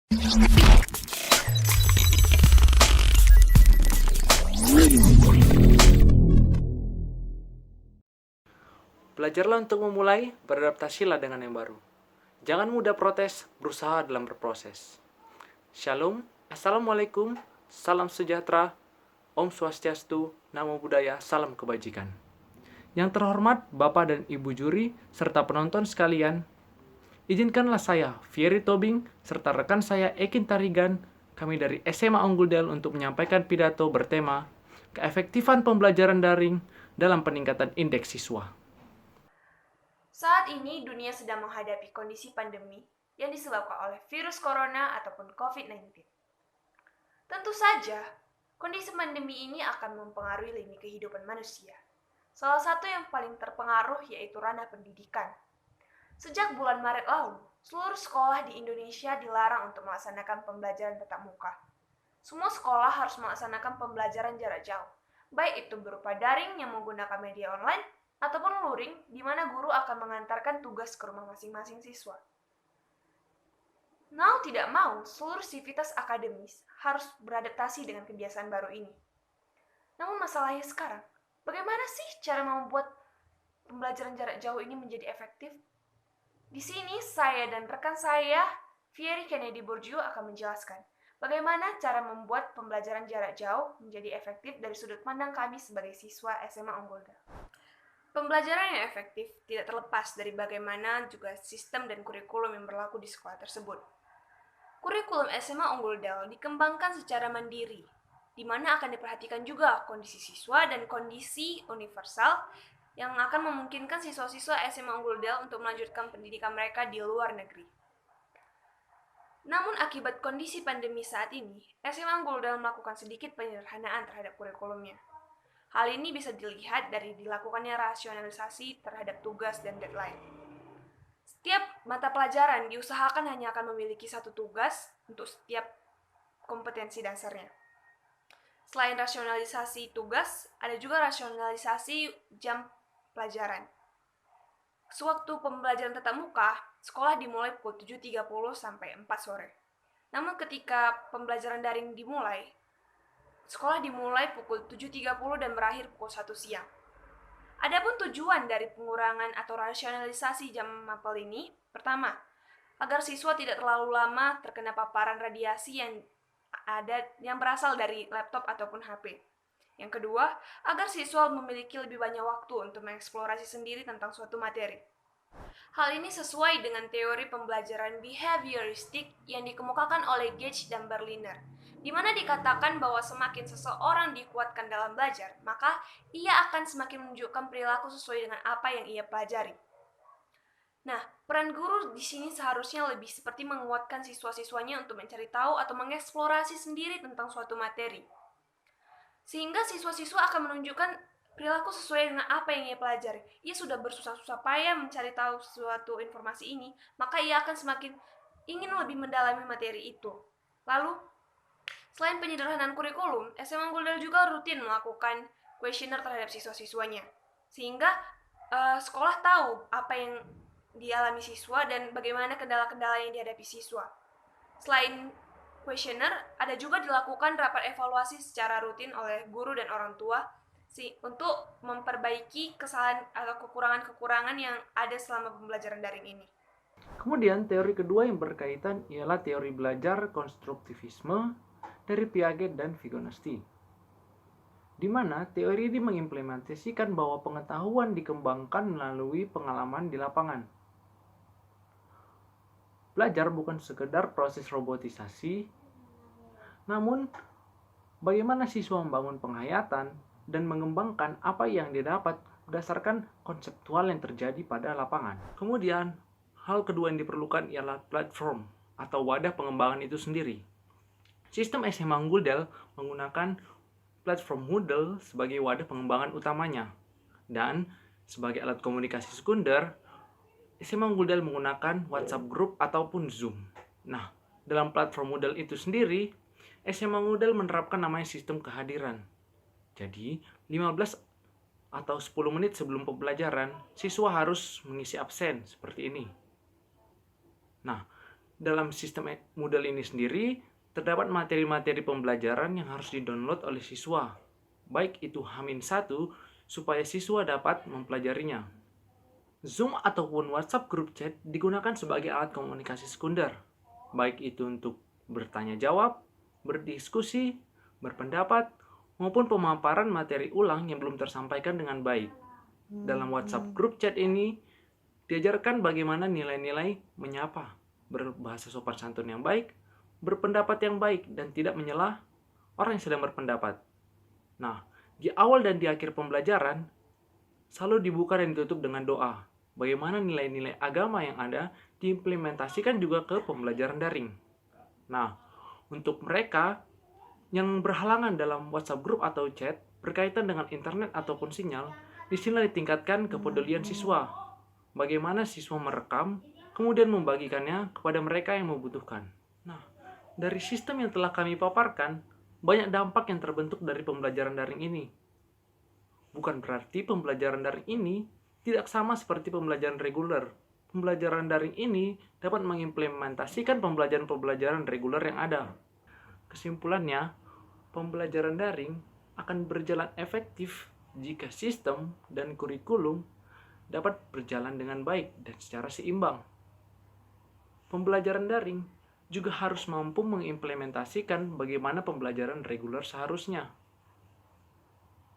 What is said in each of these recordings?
Belajarlah untuk memulai, beradaptasilah dengan yang baru. Jangan mudah protes, berusaha dalam berproses. Shalom, Assalamualaikum, salam sejahtera, Om Swastiastu, Namo Buddhaya, salam kebajikan. Yang terhormat Bapak dan Ibu juri, serta penonton sekalian, izinkanlah saya, Fieri Tobing, serta rekan saya, Ekin Tarigan, kami dari SMA Unggul Del untuk menyampaikan pidato bertema keefektifan pembelajaran daring dalam peningkatan indeks siswa. Saat ini dunia sedang menghadapi kondisi pandemi yang disebabkan oleh virus corona ataupun COVID-19. Tentu saja, kondisi pandemi ini akan mempengaruhi lini kehidupan manusia. Salah satu yang paling terpengaruh yaitu ranah pendidikan. Sejak bulan Maret lalu, seluruh sekolah di Indonesia dilarang untuk melaksanakan pembelajaran tatap muka. Semua sekolah harus melaksanakan pembelajaran jarak jauh, baik itu berupa daring yang menggunakan media online, ataupun luring di mana guru akan mengantarkan tugas ke rumah masing-masing siswa. Mau tidak mau, seluruh sivitas akademis harus beradaptasi dengan kebiasaan baru ini. Namun masalahnya sekarang, bagaimana sih cara membuat pembelajaran jarak jauh ini menjadi efektif? Di sini saya dan rekan saya, Fieri Kennedy Borgio akan menjelaskan bagaimana cara membuat pembelajaran jarak jauh menjadi efektif dari sudut pandang kami sebagai siswa SMA Unggul Del. Pembelajaran yang efektif tidak terlepas dari bagaimana juga sistem dan kurikulum yang berlaku di sekolah tersebut. Kurikulum SMA Unggul Del dikembangkan secara mandiri, di mana akan diperhatikan juga kondisi siswa dan kondisi universal yang akan memungkinkan siswa-siswa SMA Unggul Del untuk melanjutkan pendidikan mereka di luar negeri. Namun akibat kondisi pandemi saat ini, SMA Unggul Del melakukan sedikit penyederhanaan terhadap kurikulumnya. Hal ini bisa dilihat dari dilakukannya rasionalisasi terhadap tugas dan deadline. Setiap mata pelajaran diusahakan hanya akan memiliki satu tugas untuk setiap kompetensi dasarnya. Selain rasionalisasi tugas, ada juga rasionalisasi jam pelajaran. Sewaktu pembelajaran tatap muka, sekolah dimulai pukul 7.30 sampai 4 sore. Namun ketika pembelajaran daring dimulai, sekolah dimulai pukul 7.30 dan berakhir pukul 1 siang. Adapun tujuan dari pengurangan atau rasionalisasi jam mapel ini, pertama, agar siswa tidak terlalu lama terkena paparan radiasi yang berasal dari laptop ataupun HP. Yang kedua, agar siswa memiliki lebih banyak waktu untuk mengeksplorasi sendiri tentang suatu materi. Hal ini sesuai dengan teori pembelajaran behavioristik yang dikemukakan oleh Gage dan Berliner, di mana dikatakan bahwa semakin seseorang dikuatkan dalam belajar, maka ia akan semakin menunjukkan perilaku sesuai dengan apa yang ia pelajari. Nah, peran guru di sini seharusnya lebih seperti menguatkan siswa-siswanya untuk mencari tahu atau mengeksplorasi sendiri tentang suatu materi. Sehingga siswa-siswa akan menunjukkan perilaku sesuai dengan apa yang ia pelajari. Ia sudah bersusah-susah payah mencari tahu suatu informasi ini, maka ia akan semakin ingin lebih mendalami materi itu. Lalu, selain penyederhanaan kurikulum, SMA Unggul Del juga rutin melakukan kuesioner terhadap siswa-siswanya. Sehingga sekolah tahu apa yang dialami siswa dan bagaimana kendala-kendala yang dihadapi siswa. Selain kuesioner, ada juga dilakukan rapat evaluasi secara rutin oleh guru dan orang tua untuk memperbaiki kesalahan atau kekurangan-kekurangan yang ada selama pembelajaran daring ini. Kemudian teori kedua yang berkaitan ialah teori belajar konstruktivisme dari Piaget dan Vygotsky, di mana teori ini mengimplementasikan bahwa pengetahuan dikembangkan melalui pengalaman di lapangan. Belajar bukan sekedar proses robotisasi, namun bagaimana siswa membangun penghayatan dan mengembangkan apa yang didapat berdasarkan konseptual yang terjadi pada lapangan. Kemudian, hal kedua yang diperlukan ialah platform atau wadah pengembangan itu sendiri. Sistem SMA Unggul Del menggunakan platform Moodle sebagai wadah pengembangan utamanya. Dan sebagai alat komunikasi sekunder, SMA Unggul Del menggunakan WhatsApp Group ataupun Zoom. Nah, dalam platform Moodle itu sendiri, SMA Unggul Del menerapkan namanya sistem kehadiran. Jadi, 15 atau 10 menit sebelum pembelajaran, siswa harus mengisi absen seperti ini. Nah, Dalam sistem Moodle ini sendiri, terdapat materi-materi pembelajaran yang harus di-download oleh siswa, baik itu H-1 supaya siswa dapat mempelajarinya. Zoom ataupun WhatsApp Group Chat digunakan sebagai alat komunikasi sekunder, baik itu untuk bertanya jawab, berdiskusi, berpendapat, maupun pemaparan materi ulang yang belum tersampaikan dengan baik. Dalam WhatsApp Group Chat ini, diajarkan bagaimana nilai-nilai menyapa, berbahasa sopan santun yang baik, berpendapat yang baik, dan tidak menyela orang yang sedang berpendapat. Nah, di awal dan di akhir pembelajaran, selalu dibuka dan ditutup dengan doa. Bagaimana nilai-nilai agama yang ada diimplementasikan juga ke pembelajaran daring. Nah, untuk mereka yang berhalangan dalam WhatsApp group atau chat berkaitan dengan internet ataupun sinyal, di sini ditingkatkan kepedulian siswa. Bagaimana siswa merekam, kemudian membagikannya kepada mereka yang membutuhkan. Nah, dari sistem yang telah kami paparkan, banyak dampak yang terbentuk dari pembelajaran daring ini. Bukan berarti pembelajaran daring ini tidak sama seperti pembelajaran reguler. Pembelajaran daring ini dapat mengimplementasikan pembelajaran-pembelajaran reguler yang ada. Kesimpulannya, pembelajaran daring akan berjalan efektif jika sistem dan kurikulum dapat berjalan dengan baik dan secara seimbang. Pembelajaran daring juga harus mampu mengimplementasikan bagaimana pembelajaran reguler seharusnya,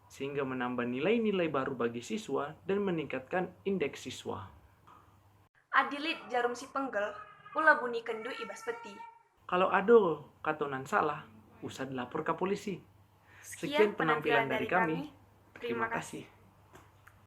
sehingga menambah nilai-nilai baru bagi siswa dan meningkatkan indeks siswa. Adilit jarum si penggel, ulah bunyi kendu ibas peti. Kalau ada katonan salah, usah dilapor ke polisi. Sekian penampilan dari kami. Terima kasih.